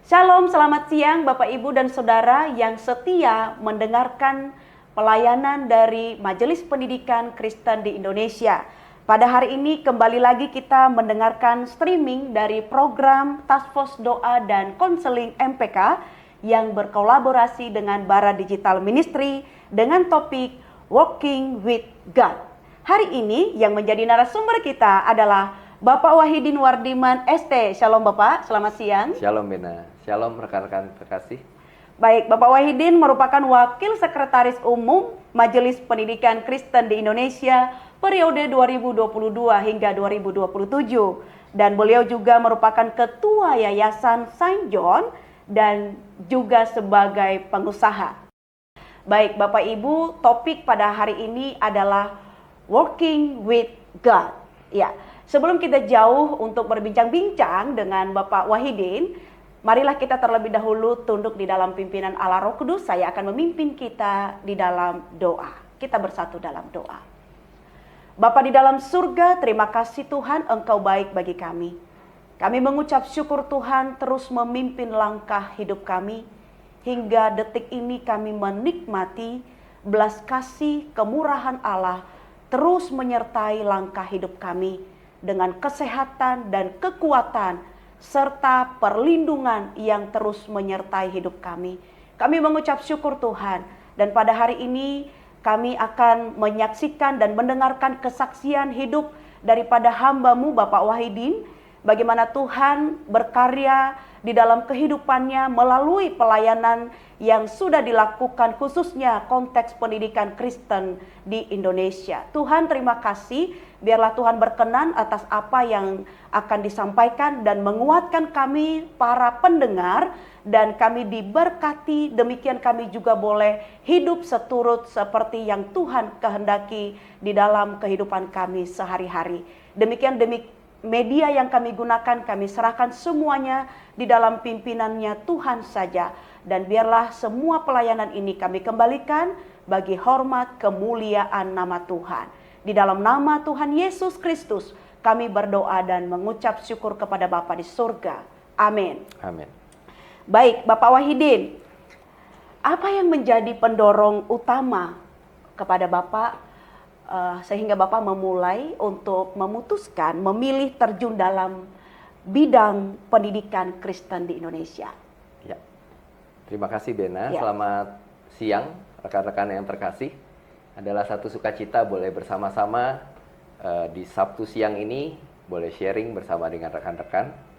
Shalom, selamat siang Bapak Ibu dan Saudara yang setia mendengarkan pelayanan dari Majelis Pendidikan Kristen di Indonesia. Pada hari ini kembali lagi kita mendengarkan streaming dari program Task Force Doa dan Konseling MPK yang berkolaborasi dengan Bara Digital Ministry dengan topik Walking with God. Hari ini yang menjadi narasumber kita adalah Bapak Wahidin Wardiman ST. Shalom Bapak, selamat siang. Shalom Bena, shalom rekan-rekan terkasih. Baik, Bapak Wahidin merupakan Wakil Sekretaris Umum Majelis Pendidikan Kristen di Indonesia periode 2022 hingga 2027. Dan beliau juga merupakan Ketua Yayasan Saint John dan juga sebagai pengusaha. Baik, Bapak Ibu, topik pada hari ini adalah Walking with God. Ya, sebelum kita jauh untuk berbincang-bincang dengan Bapak Wahidin, marilah kita terlebih dahulu tunduk di dalam pimpinan Allah Roh Kudus. Saya akan memimpin kita di dalam doa. Kita bersatu dalam doa. Bapa di dalam surga, terima kasih Tuhan, Engkau baik bagi kami. Kami mengucap syukur Tuhan terus memimpin langkah hidup kami. Hingga detik ini kami menikmati belas kasih kemurahan Allah terus menyertai langkah hidup kami dengan kesehatan dan kekuatan serta perlindungan yang terus menyertai hidup kami. Kami mengucap syukur Tuhan, dan pada hari ini kami akan menyaksikan dan mendengarkan kesaksian hidup daripada hamba-Mu Bapak Wahidin, bagaimana Tuhan berkarya di dalam kehidupannya melalui pelayanan yang sudah dilakukan khususnya konteks pendidikan Kristen di Indonesia. Tuhan terima kasih, biarlah Tuhan berkenan atas apa yang akan disampaikan dan menguatkan kami para pendengar, dan kami diberkati, demikian kami juga boleh hidup seturut seperti yang Tuhan kehendaki di dalam kehidupan kami sehari-hari. Demikian media yang kami gunakan, kami serahkan semuanya di dalam pimpinannya Tuhan saja. Dan biarlah semua pelayanan ini kami kembalikan bagi hormat kemuliaan nama Tuhan. Di dalam nama Tuhan Yesus Kristus kami berdoa dan mengucap syukur kepada Bapa di surga. Amin. Amin. Baik, Bapak Wahidin, apa yang menjadi pendorong utama kepada Bapak sehingga Bapak memulai untuk memutuskan memilih terjun dalam bidang pendidikan Kristen di Indonesia? Ya. Terima kasih Bena. Ya. Selamat siang rekan-rekan yang terkasih. Adalah satu sukacita boleh bersama-sama di Sabtu siang ini, boleh sharing bersama dengan rekan-rekan.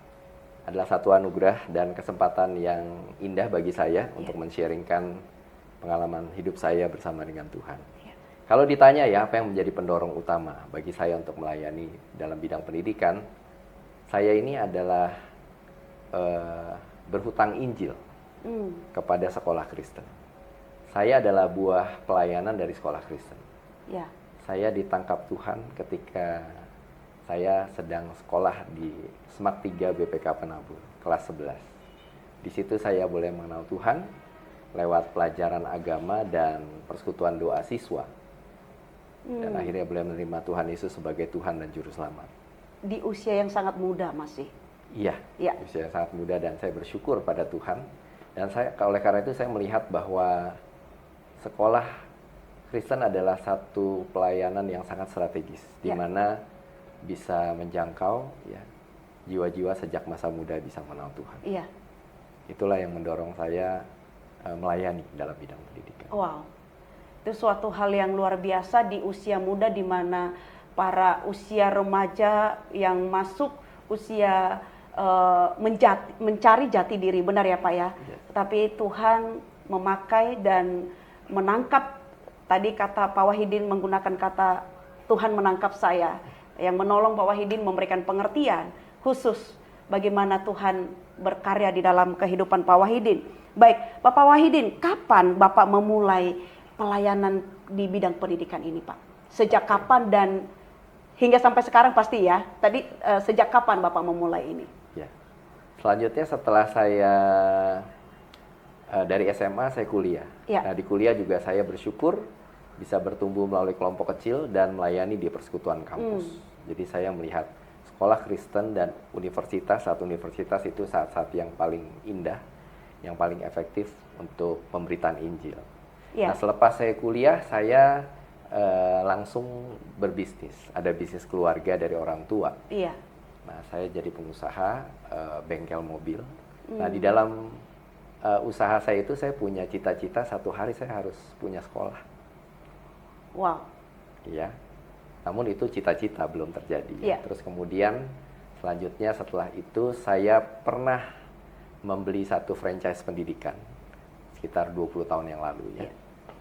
Adalah satu anugerah dan kesempatan yang indah bagi saya untuk men-sharingkan pengalaman hidup saya bersama dengan Tuhan. Kalau ditanya ya, apa yang menjadi pendorong utama bagi saya untuk melayani dalam bidang pendidikan, saya ini adalah berhutang Injil kepada sekolah Kristen. Saya adalah buah pelayanan dari sekolah Kristen. Ya. Saya ditangkap Tuhan ketika saya sedang sekolah di SMAK 3 BPK Penabur, kelas 11. Di situ saya boleh mengenal Tuhan lewat pelajaran agama dan persekutuan doa siswa. Dan akhirnya boleh menerima Tuhan Yesus sebagai Tuhan dan Juru Selamat. Di usia yang sangat muda masih? Iya, Ya. usia yang sangat muda, dan saya bersyukur pada Tuhan. Dan oleh karena itu saya melihat bahwa sekolah Kristen adalah satu pelayanan yang sangat strategis, di mana bisa menjangkau ya, jiwa-jiwa sejak masa muda bisa mengenal Tuhan. Iya. Itulah yang mendorong saya melayani dalam bidang pendidikan. Wow. Itu suatu hal yang luar biasa di usia muda, di mana para usia remaja yang masuk usia mencari jati diri, benar ya Pak ya? Yes. Tapi Tuhan memakai dan menangkap, tadi kata Pak Wahidin menggunakan kata Tuhan menangkap saya, yang menolong Pak Wahidin memberikan pengertian khusus bagaimana Tuhan berkarya di dalam kehidupan Pak Wahidin. Baik, Bapak Wahidin, kapan Bapak memulai pelayanan di bidang pendidikan ini, Pak? Sejak kapan dan hingga sampai sekarang pasti ya? Tadi sejak kapan Bapak memulai ini? Ya. Selanjutnya setelah saya Dari SMA saya kuliah. Ya. Nah, di kuliah juga saya bersyukur bisa bertumbuh melalui kelompok kecil dan melayani di persekutuan kampus. Jadi saya melihat sekolah Kristen dan universitas, saat universitas itu saat-saat yang paling indah, yang paling efektif untuk pemberitaan Injil. Ya. Nah, selepas saya kuliah, saya langsung berbisnis. Ada bisnis keluarga dari orang tua. Iya. Nah, saya jadi pengusaha bengkel mobil. Nah, di dalam usaha saya itu saya punya cita-cita satu hari saya harus punya sekolah. Wow. Iya. Namun itu cita-cita belum terjadi. Iya. Terus kemudian selanjutnya setelah itu saya pernah membeli satu franchise pendidikan sekitar 20 tahun yang lalu ya. Iya.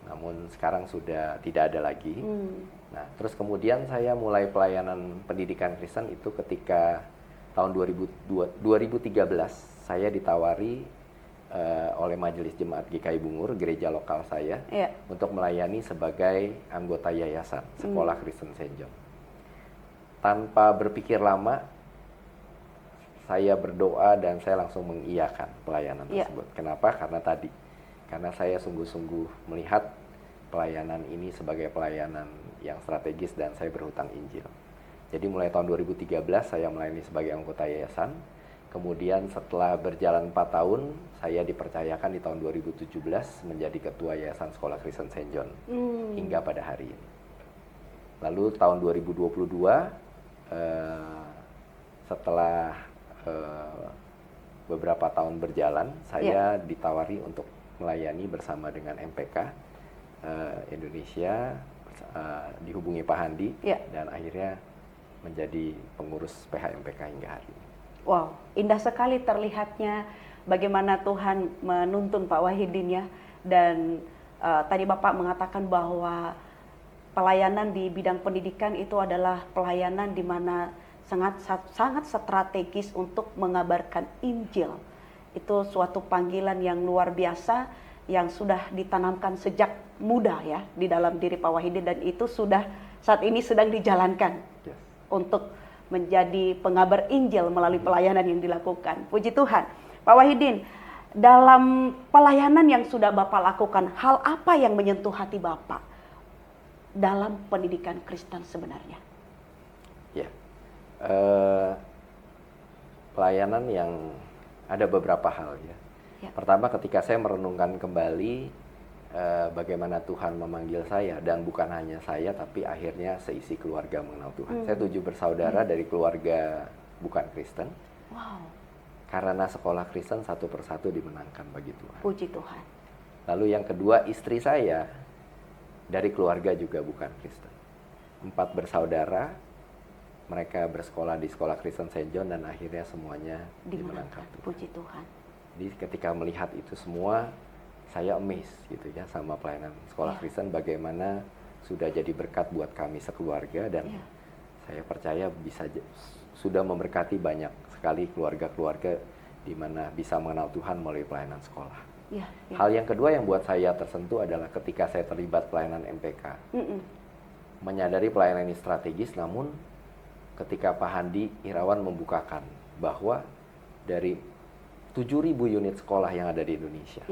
Namun sekarang sudah tidak ada lagi. Nah, terus kemudian saya mulai pelayanan pendidikan Kristen itu ketika tahun 2013 saya ditawari oleh Majelis Jemaat GKI Bungur, gereja lokal saya, Iya. untuk melayani sebagai anggota yayasan Sekolah Kristen St. John. Tanpa berpikir lama, saya berdoa dan saya langsung mengiyakan pelayanan Iya. tersebut. Kenapa? Karena saya sungguh-sungguh melihat pelayanan ini sebagai pelayanan yang strategis dan saya berhutang Injil. Jadi mulai tahun 2013 saya melayani sebagai anggota yayasan. Kemudian setelah berjalan 4 tahun, saya dipercayakan di tahun 2017 menjadi ketua Yayasan Sekolah Kristen St. John hingga pada hari ini. Lalu tahun 2022, setelah beberapa tahun berjalan, saya ditawari untuk melayani bersama dengan MPK Indonesia, dihubungi Pak Handi, dan akhirnya menjadi pengurus PH MPK hingga hari ini. Wow, indah sekali terlihatnya bagaimana Tuhan menuntun Pak Wahidin ya. Dan tadi Bapak mengatakan bahwa pelayanan di bidang pendidikan itu adalah pelayanan di mana sangat strategis untuk mengabarkan Injil. Itu suatu panggilan yang luar biasa yang sudah ditanamkan sejak muda ya di dalam diri Pak Wahidin, dan itu sudah saat ini sedang dijalankan untuk menjadi pengabar Injil melalui pelayanan yang dilakukan. Puji Tuhan. Pak Wahidin, dalam pelayanan yang sudah Bapak lakukan, hal apa yang menyentuh hati Bapak dalam pendidikan Kristen sebenarnya? Ya, pelayanan yang ada beberapa hal ya. Pertama, ketika saya merenungkan kembali bagaimana Tuhan memanggil saya, dan bukan hanya saya tapi akhirnya seisi keluarga mengenal Tuhan. Saya 7 bersaudara dari keluarga bukan Kristen. Wow. Karena sekolah Kristen satu persatu dimenangkan bagi Tuhan. Puji Tuhan. Lalu yang kedua, istri saya dari keluarga juga bukan Kristen. 4 bersaudara, mereka bersekolah di sekolah Kristen St. John dan akhirnya semuanya dimenangkan Tuhan. Puji Tuhan. Jadi ketika melihat itu semua, saya amazed gitu ya sama pelayanan sekolah Kristen, bagaimana sudah jadi berkat buat kami sekeluarga, dan saya percaya sudah memberkati banyak sekali keluarga-keluarga di mana bisa mengenal Tuhan melalui pelayanan sekolah. Hal yang kedua yang buat saya tersentuh adalah ketika saya terlibat pelayanan MPK. Menyadari pelayanan ini strategis, namun ketika Pak Handi Irawan membukakan bahwa dari 7.000 unit sekolah yang ada di Indonesia,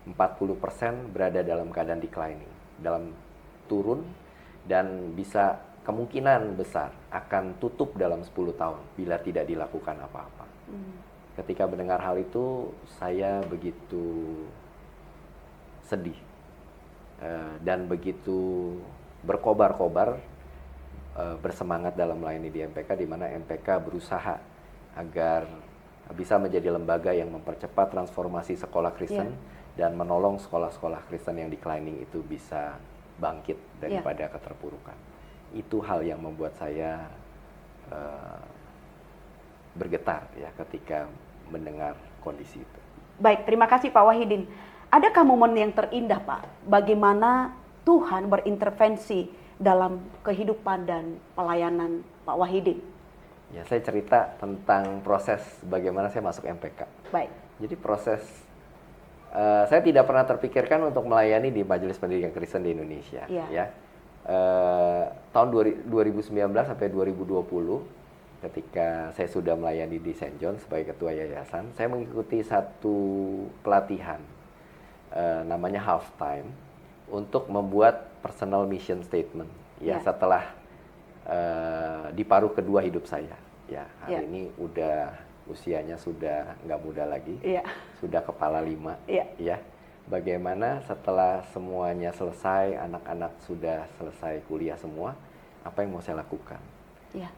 40% berada dalam keadaan declining, dalam turun, dan bisa kemungkinan besar akan tutup dalam 10 tahun bila tidak dilakukan apa-apa. Ketika mendengar hal itu, saya begitu sedih dan begitu berkobar-kobar, bersemangat dalam melayani di MPK, di mana MPK berusaha agar bisa menjadi lembaga yang mempercepat transformasi sekolah Kristen dan menolong sekolah-sekolah Kristen yang declining itu bisa bangkit daripada keterpurukan. Itu hal yang membuat saya bergetar ya ketika mendengar kondisi itu. Baik, terima kasih Pak Wahidin. Adakah momen yang terindah Pak, bagaimana Tuhan berintervensi dalam kehidupan dan pelayanan Pak Wahidin? Ya, saya cerita tentang proses bagaimana saya masuk MPK. Baik. Jadi proses saya tidak pernah terpikirkan untuk melayani di Majelis Pendidikan Kristen di Indonesia. Ya. Tahun 2019 sampai 2020, ketika saya sudah melayani di St. John sebagai ketua yayasan, saya mengikuti satu pelatihan namanya halftime untuk membuat personal mission statement ya, setelah di paruh kedua hidup saya ya. Hari ini udah usianya sudah nggak muda lagi, sudah kepala 5 ya. Bagaimana setelah semuanya selesai, anak-anak sudah selesai kuliah semua, apa yang mau saya lakukan?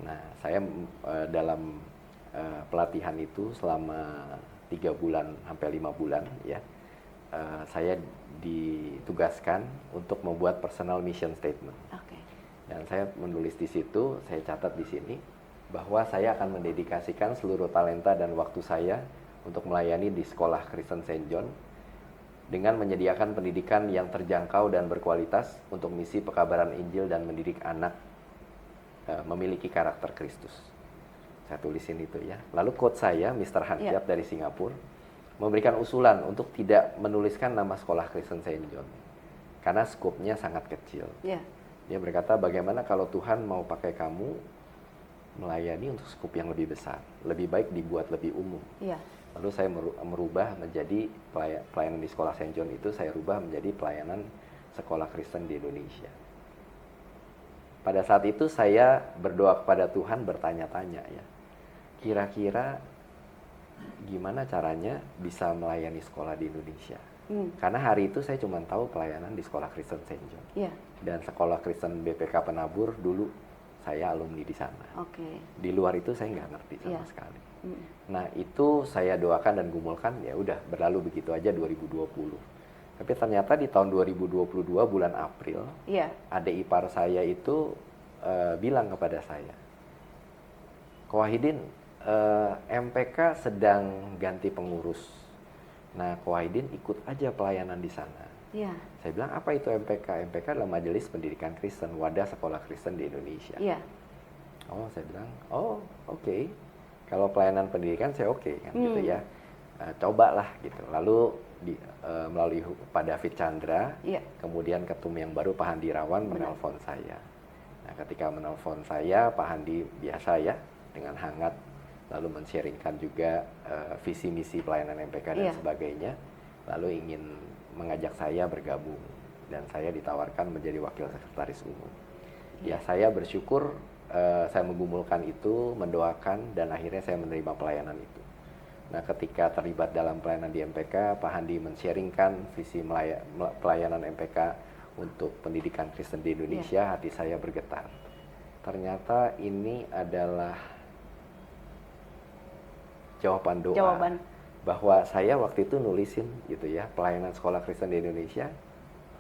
Nah, saya dalam pelatihan itu selama 3 bulan sampai 5 bulan ya, saya ditugaskan untuk membuat personal mission statement. Dan saya menulis di situ, saya catat di sini bahwa saya akan mendedikasikan seluruh talenta dan waktu saya untuk melayani di sekolah Kristen Saint John dengan menyediakan pendidikan yang terjangkau dan berkualitas untuk misi pekabaran Injil dan mendidik anak memiliki karakter Kristus. Saya tulisin itu ya. Lalu coach saya, Mr. Hankiat dari Singapura, memberikan usulan untuk tidak menuliskan nama sekolah Kristen Saint John karena skopnya sangat kecil. Dia berkata, bagaimana kalau Tuhan mau pakai kamu melayani untuk skop yang lebih besar, lebih baik dibuat lebih umum. Lalu saya merubah menjadi pelayanan di sekolah Saint John itu, saya rubah menjadi pelayanan sekolah Kristen di Indonesia. Pada saat itu saya berdoa kepada Tuhan, bertanya-tanya ya, kira-kira gimana caranya bisa melayani sekolah di Indonesia? Karena hari itu saya cuma tahu pelayanan di sekolah Kristen Saint John. Dan sekolah Kristen BPK Penabur dulu saya alumni di sana. Di luar itu saya nggak ngerti sama sekali. Nah, itu saya doakan dan gumulkan, ya udah berlalu begitu aja 2020. Tapi ternyata di tahun 2022 bulan April, adik ipar saya itu bilang kepada saya, Ko Wahidin, MPK sedang ganti pengurus. Nah, Ko Wahidin ikut aja pelayanan di sana. Saya bilang, apa itu MPK? MPK adalah Majelis Pendidikan Kristen, wadah sekolah Kristen di Indonesia. Oh, saya bilang, oh oke. Kalau pelayanan pendidikan saya oke kan gitu ya. Cobalah gitu. Lalu melalui Pak David Chandra, kemudian ketum yang baru Pak Handi Rawan menelpon saya. Nah, ketika menelpon saya, Pak Handi biasa ya dengan hangat lalu men-sharingkan juga visi misi pelayanan MPK dan sebagainya. Lalu ingin mengajak saya bergabung dan saya ditawarkan menjadi wakil sekretaris umum. Ya, saya bersyukur. Saya menggumulkan itu, mendoakan, dan akhirnya saya menerima pelayanan itu. Nah, ketika terlibat dalam pelayanan di MPK, Pak Handi men-sharingkan visi pelayanan MPK untuk pendidikan Kristen di Indonesia, hati saya bergetar. Ternyata ini adalah jawaban doa bahwa saya waktu itu nulisin gitu ya, pelayanan sekolah Kristen di Indonesia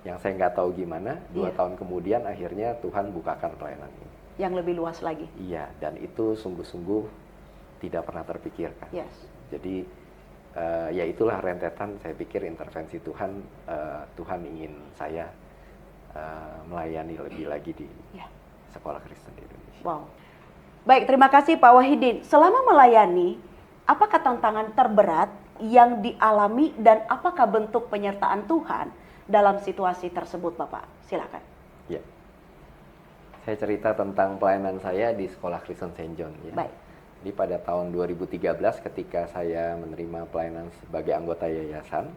yang saya nggak tahu gimana. 2 tahun kemudian akhirnya Tuhan bukakan pelayanan ini yang lebih luas lagi. Iya, dan itu sungguh-sungguh tidak pernah terpikirkan. Jadi ya itulah rentetan, saya pikir intervensi Tuhan. Tuhan ingin saya melayani lebih lagi di sekolah Kristen di Indonesia. Wow. Baik, terima kasih Pak Wahidin. Selama melayani, apakah tantangan terberat yang dialami dan apakah bentuk penyertaan Tuhan dalam situasi tersebut, Bapak? Silakan. Ya. Saya cerita tentang pelayanan saya di sekolah Kristen Saint John ya. Baik. Jadi pada tahun 2013 ketika saya menerima pelayanan sebagai anggota yayasan,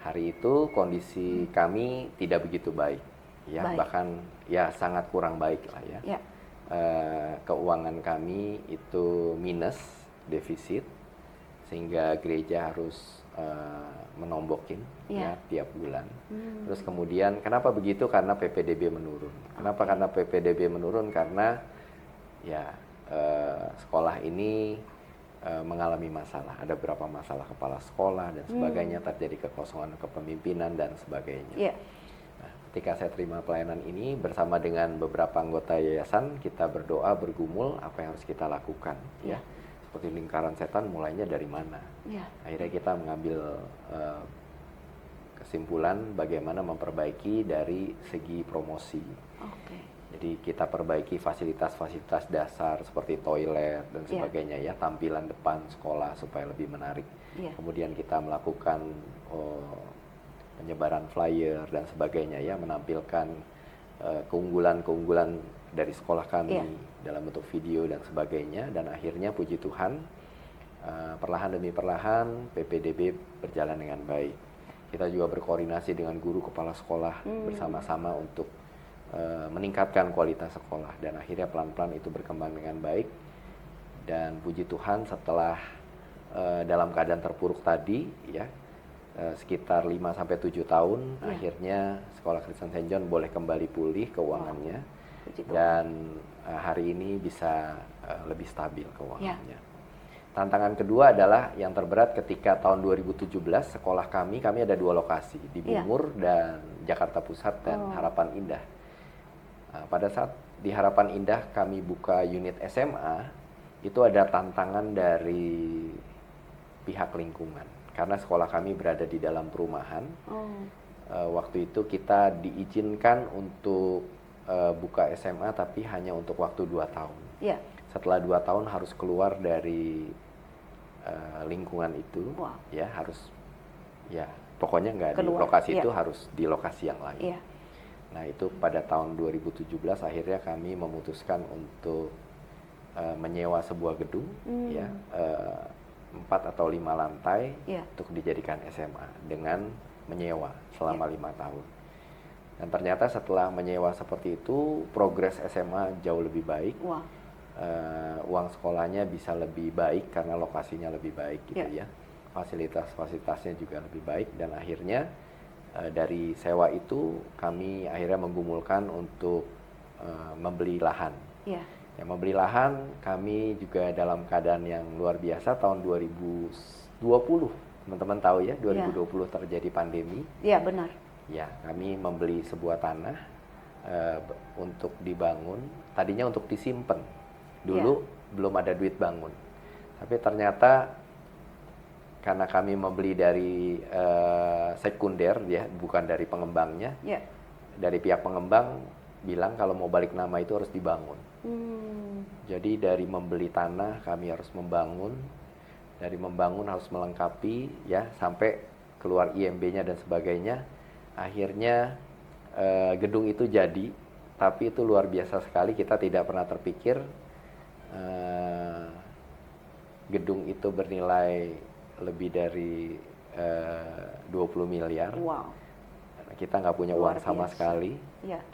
hari itu kondisi kami tidak begitu baik, ya bahkan ya sangat kurang baik lah ya. Keuangan kami itu minus, defisit, sehingga gereja harus menombokin ya tiap bulan. Terus kemudian kenapa begitu? Karena PPDB menurun. Kenapa? Karena PPDB menurun karena ya sekolah ini mengalami masalah. Ada beberapa masalah kepala sekolah dan sebagainya, terjadi kekosongan kepemimpinan dan sebagainya. Nah, ketika saya terima pelayanan ini bersama dengan beberapa anggota yayasan, kita berdoa, bergumul apa yang harus kita lakukan ya. Seperti lingkaran setan mulainya dari mana. Akhirnya kita mengambil kesimpulan bagaimana memperbaiki dari segi promosi. Jadi kita perbaiki fasilitas-fasilitas dasar seperti toilet dan sebagainya ya, tampilan depan sekolah supaya lebih menarik. Kemudian kita melakukan penyebaran flyer dan sebagainya ya, menampilkan keunggulan-keunggulan dari sekolah kami dalam bentuk video dan sebagainya. Dan akhirnya puji Tuhan perlahan demi perlahan PPDB berjalan dengan baik. kita juga berkoordinasi dengan guru kepala sekolah bersama-sama untuk meningkatkan kualitas sekolah, dan akhirnya pelan-pelan itu berkembang dengan baik. Dan puji Tuhan setelah dalam keadaan terpuruk tadi ya, sekitar 5-7 tahun, akhirnya Sekolah Kristen St. John boleh kembali pulih keuangannya, dan hari ini bisa lebih stabil keuangannya. Tantangan kedua adalah yang terberat ketika tahun 2017 sekolah kami ada 2 lokasi, di Bungur dan Jakarta Pusat dan Harapan Indah. Nah, pada saat di Harapan Indah kami buka unit SMA, itu ada tantangan dari pihak lingkungan. Karena sekolah kami berada di dalam perumahan, waktu itu kita diizinkan untuk buka SMA tapi hanya untuk waktu 2 tahun. Setelah 2 tahun harus keluar dari lingkungan itu, ya harus, ya pokoknya nggak di lokasi itu, harus di lokasi yang lain. Nah itu pada tahun 2017 akhirnya kami memutuskan untuk menyewa sebuah gedung, ya 4 atau 5 lantai untuk dijadikan SMA dengan menyewa selama 5 tahun. Dan ternyata setelah menyewa seperti itu, progres SMA jauh lebih baik. Uang sekolahnya bisa lebih baik karena lokasinya lebih baik gitu ya. Fasilitasnya juga lebih baik, dan akhirnya dari sewa itu kami akhirnya menggumulkan untuk membeli lahan. Ya, membeli lahan kami juga dalam keadaan yang luar biasa. Tahun 2020 teman-teman tahu ya, 2020 terjadi pandemi. Iya benar. Ya, kami membeli sebuah tanah untuk dibangun, tadinya untuk disimpan. Dulu belum ada duit bangun, tapi ternyata karena kami membeli dari sekunder ya, bukan dari pengembangnya, dari pihak pengembang bilang kalau mau balik nama itu harus dibangun. Jadi dari membeli tanah kami harus membangun, dari membangun harus melengkapi ya sampai keluar IMB-nya dan sebagainya. Akhirnya gedung itu jadi, tapi itu luar biasa sekali, kita tidak pernah terpikir gedung itu bernilai lebih dari 20 miliar. Kita nggak punya uang sama sekali,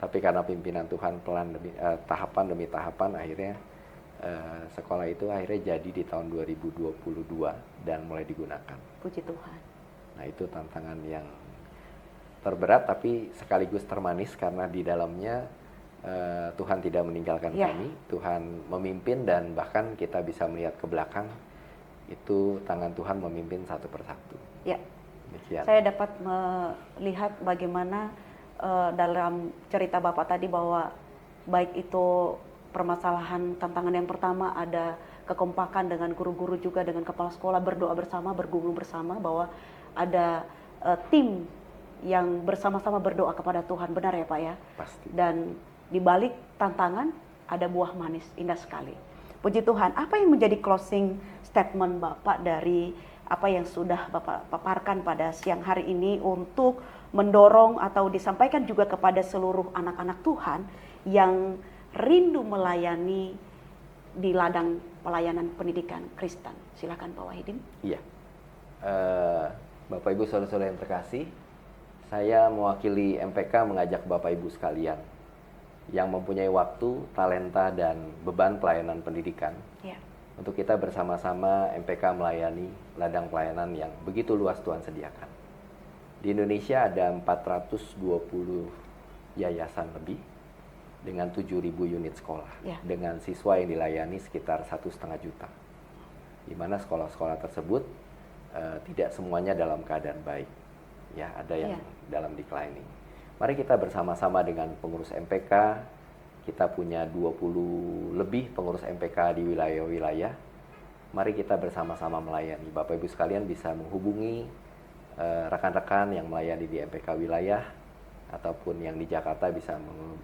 tapi karena pimpinan Tuhan tahapan demi tahapan, akhirnya sekolah itu akhirnya jadi di tahun 2022 dan mulai digunakan. Puji Tuhan. Nah itu tantangan yang terberat tapi sekaligus termanis, karena di dalamnya Tuhan tidak meninggalkan kami, Tuhan memimpin, dan bahkan kita bisa melihat ke belakang itu tangan Tuhan memimpin satu persatu. Demikian. Saya dapat melihat bagaimana dalam cerita Bapak tadi bahwa baik itu permasalahan, tantangan yang pertama ada kekompakan dengan guru-guru juga dengan kepala sekolah, berdoa bersama, bergumul bersama, bahwa ada tim yang bersama-sama berdoa kepada Tuhan, benar ya Pak ya? Pasti. Dan di balik tantangan ada buah manis, indah sekali. Puji Tuhan. Apa yang menjadi closing statement Bapak dari apa yang sudah Bapak paparkan pada siang hari ini untuk mendorong atau disampaikan juga kepada seluruh anak-anak Tuhan yang rindu melayani di ladang pelayanan pendidikan Kristen? Silakan Pak Wahidin. Iya. Bapak Ibu saudara-saudara yang terkasih, saya mewakili MPK mengajak Bapak Ibu sekalian yang mempunyai waktu, talenta, dan beban pelayanan pendidikan, untuk kita bersama-sama MPK melayani ladang pelayanan yang begitu luas Tuhan sediakan. Di Indonesia ada 420 yayasan lebih dengan 7.000 unit sekolah, dengan siswa yang dilayani sekitar 1,5 juta, di mana sekolah-sekolah tersebut tidak semuanya dalam keadaan baik, ya ada yang dalam declining. Mari kita bersama-sama dengan pengurus MPK, kita punya 20 lebih pengurus MPK di wilayah-wilayah. Mari kita bersama-sama melayani. Bapak Ibu sekalian bisa menghubungi rekan-rekan yang melayani di MPK wilayah, ataupun yang di Jakarta bisa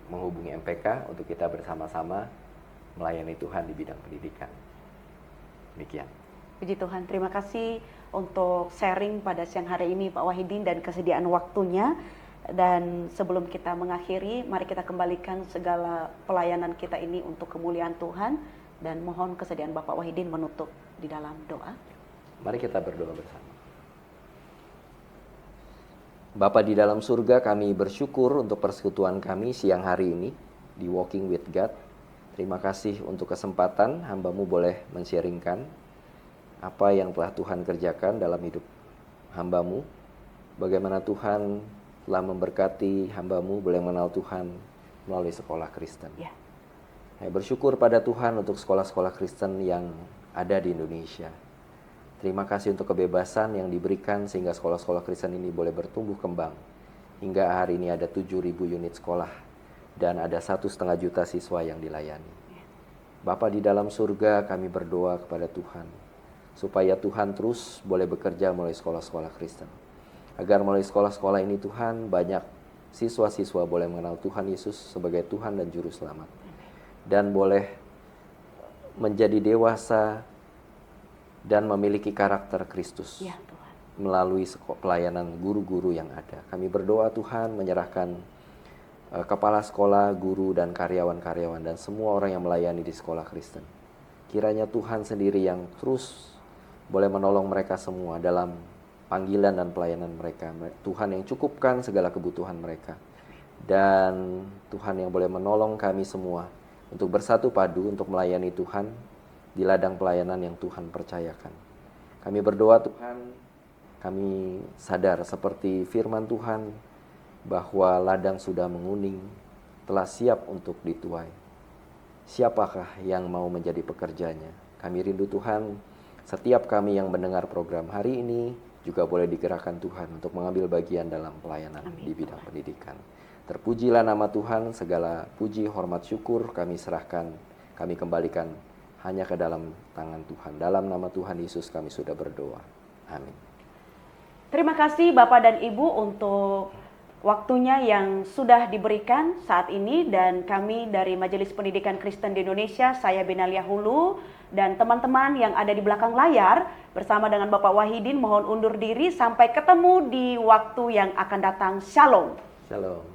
menghubungi MPK untuk kita bersama-sama melayani Tuhan di bidang pendidikan. Demikian. Puji Tuhan, terima kasih untuk sharing pada siang hari ini Pak Wahidin dan kesediaan waktunya. Dan sebelum kita mengakhiri, mari kita kembalikan segala pelayanan kita ini untuk kemuliaan Tuhan, dan mohon kesediaan Bapak Wahidin menutup di dalam doa. Mari kita berdoa bersama. Bapa di dalam surga, kami bersyukur untuk persekutuan kami siang hari ini di Walking with God. Terima kasih untuk kesempatan hamba-Mu boleh men-sharingkan apa yang telah Tuhan kerjakan dalam hidup hamba-Mu. Bagaimana Tuhan telah memberkati hamba-Mu boleh mengenal Tuhan melalui sekolah Kristen. Ya. Saya bersyukur pada Tuhan untuk sekolah-sekolah Kristen yang ada di Indonesia. Terima kasih untuk kebebasan yang diberikan sehingga sekolah-sekolah Kristen ini boleh bertumbuh kembang. Hingga hari ini ada 7.000 unit sekolah dan ada 1,5 juta siswa yang dilayani. Bapa di dalam surga, kami berdoa kepada Tuhan supaya Tuhan terus boleh bekerja melalui sekolah-sekolah Kristen. Agar melalui sekolah-sekolah ini Tuhan, banyak siswa-siswa boleh mengenal Tuhan Yesus sebagai Tuhan dan Juru Selamat. Dan boleh menjadi dewasa dan memiliki karakter Kristus Ya, Tuhan. melalui pelayanan guru-guru yang ada. Kami berdoa Tuhan menyerahkan kepala sekolah, guru, dan karyawan-karyawan dan semua orang yang melayani di sekolah Kristen. Kiranya Tuhan sendiri yang terus boleh menolong mereka semua dalam panggilan dan pelayanan mereka. Tuhan yang cukupkan segala kebutuhan mereka. Dan Tuhan yang boleh menolong kami semua untuk bersatu padu untuk melayani Tuhan di ladang pelayanan yang Tuhan percayakan. Kami berdoa Tuhan, kami sadar seperti firman Tuhan bahwa ladang sudah menguning, telah siap untuk dituai. Siapakah yang mau menjadi pekerjanya? Kami rindu Tuhan, setiap kami yang mendengar program hari ini juga boleh digerakkan Tuhan untuk mengambil bagian dalam pelayanan di bidang pendidikan. Terpujilah nama Tuhan, segala puji, hormat, syukur kami serahkan, kami kembalikan hanya ke dalam tangan Tuhan. Dalam nama Tuhan Yesus kami sudah berdoa. Amin. Terima kasih Bapak dan Ibu untuk waktunya yang sudah diberikan saat ini, dan kami dari Majelis Pendidikan Kristen di Indonesia, saya Benalia Hulu dan teman-teman yang ada di belakang layar bersama dengan Bapak Wahidin mohon undur diri sampai ketemu di waktu yang akan datang. Shalom. Shalom.